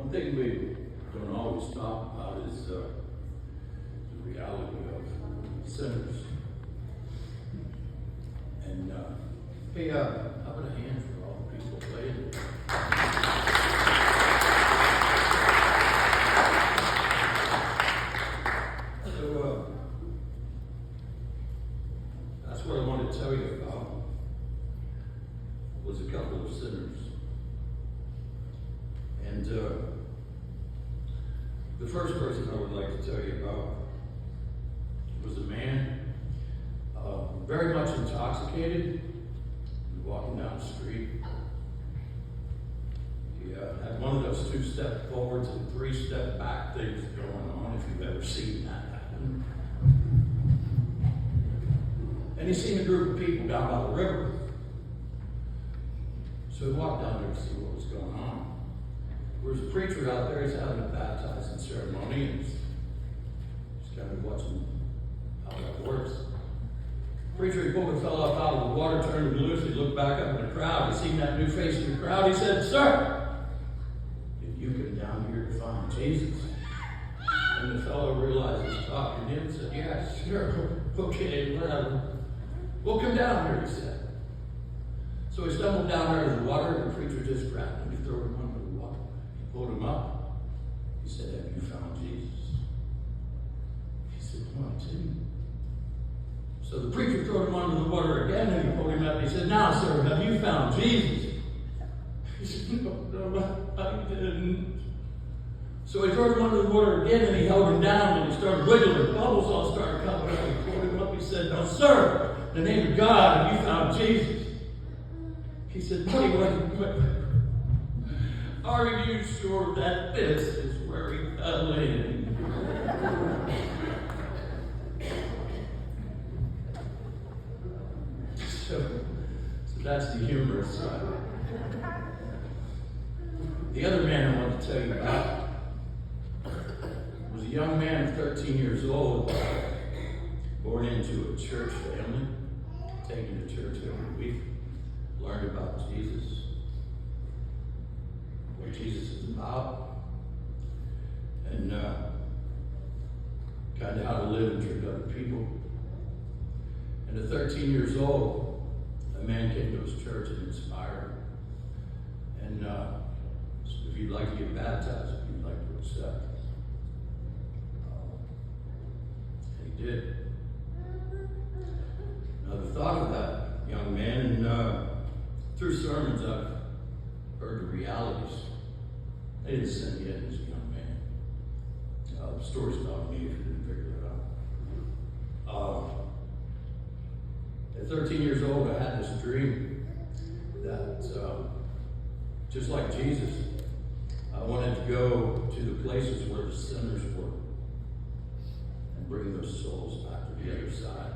One thing we don't always talk about is the reality of sinners. And hey, how about a hand for all the people playing? So that's what I wanted to tell you about. Was a couple of sinners. And the first person I would like to tell you about was a man very much intoxicated, walking down the street. He had one of those 2-step forwards and 3-step back things going on, if you've ever seen that happen. And he seen a group of people down by the river. So he walked down there to see what was going on. There was a preacher out there, he's having a baptizing ceremony, and he's kind of watching how that works. The preacher, he pulled a fellow up out of the water, turned him loose, he looked back up in the crowd, he seen that new face in the crowd, he said, "Sir, did you come down here to find Jesus?" And the fellow realized he was talking to him and said, "Yeah, sure, okay, whatever. We'll come down here," he said. So he stumbled down there to the water, and the preacher just grabbed him, he threw him under the water. He pulled him up. He said, "Have you found Jesus?" He said, "No, I didn't." So the preacher threw him under the water again, and he pulled him up. He said, "Now, sir, have you found Jesus?" He said, "No, I didn't." So he threw him under the water again, and he held him down, and he started wiggling. Bubbles all started coming up. He pulled him up. He said, "No, sir, in the name of God, have you found Jesus?" He said, "Buddy, wait. Are you sure that this is where he fell in?" So that's the humorous side. The other man I want to tell you about was a young man of 13 years old, born into a church family, taken to church every week. Learned about Jesus, what Jesus is about, and kind of how to live and treat other people. And at 13 years old, a man came to his church and inspired him. And if you'd like to get baptized, if you'd like to accept, and he did. Now the thought of that young man, and through sermons, I've heard the realities. I didn't sin yet as a young man. Stories about me, if you didn't figure that out. At 13 years old, I had this dream that, just like Jesus, I wanted to go to the places where the sinners were and bring those souls back to the other side.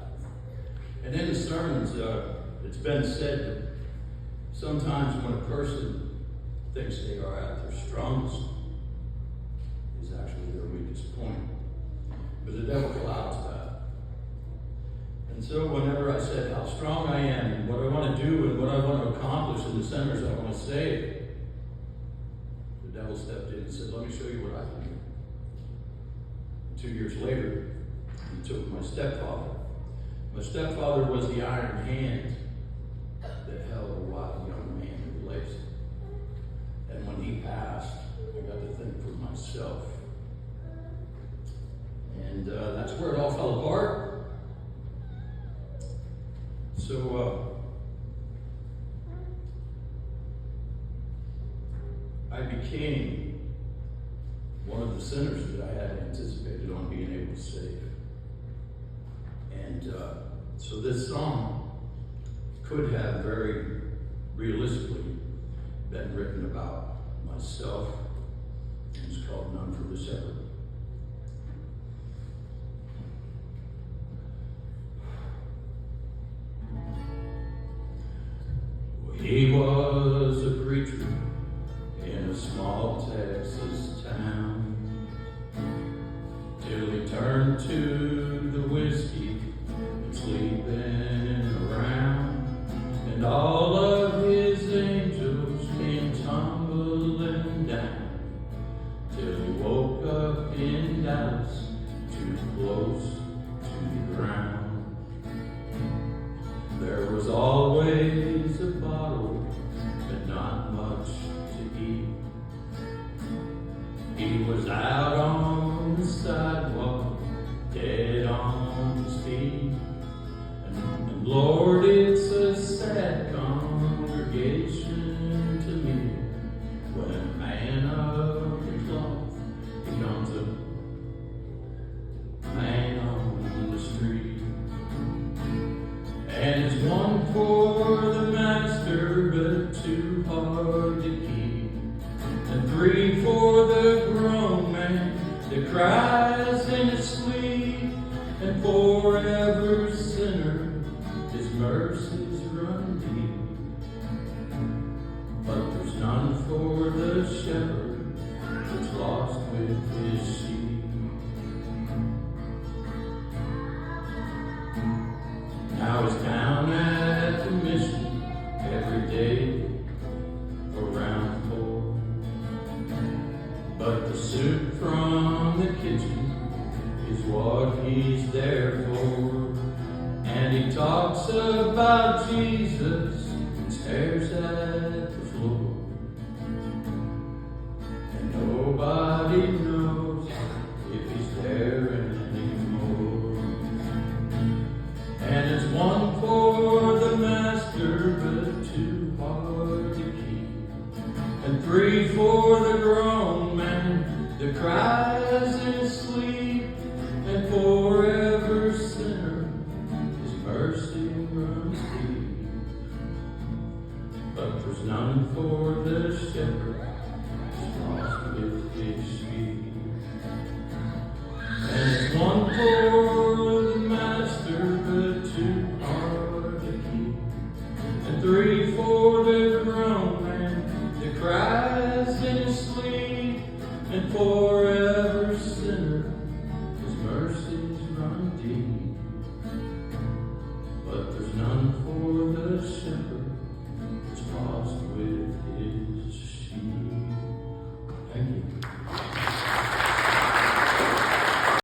And in the sermons, it's been said that sometimes when a person thinks they are at their strongest is actually their weakest point. But the devil clouds that. And so whenever I said how strong I am and what I want to do and what I want to accomplish in the sinners I want to save, the devil stepped in and said, "Let me show you what I can do." And 2 years later, he took my stepfather. My stepfather was the iron hand that held a wild young man in place. And when he passed, I got to think for myself. And that's where it all fell apart. So I became one of the sinners that I had anticipated on being able to save. And so this song could have very realistically been written about myself. It's called "None for the Shepherd." He was a preacher in a small Texas town, till he turned to the whiskey and sleeping around, and all of his angels came tumbling down was out on the sidewalk, dead on his feet. And Lord, it's a sad congregation to me when a man of the cloth becomes a man on the street. And it's one for the master, but too hard to keep. And 3 for the grown man that cries in his sleep. And forever sinner, his mercies run deep. But there's none for the shepherd that's lost with his sheep. Now he's down at the mission every day around 4. But the soup from the kitchen is what he's there for. And he talks about Jesus and stares at the floor. And nobody knows if he's there anymore. And it's one for the master, but too hard to keep. And 3 for the grown man that cries in his sleep. And forever sinner, his mercy runs deep. But there's none for the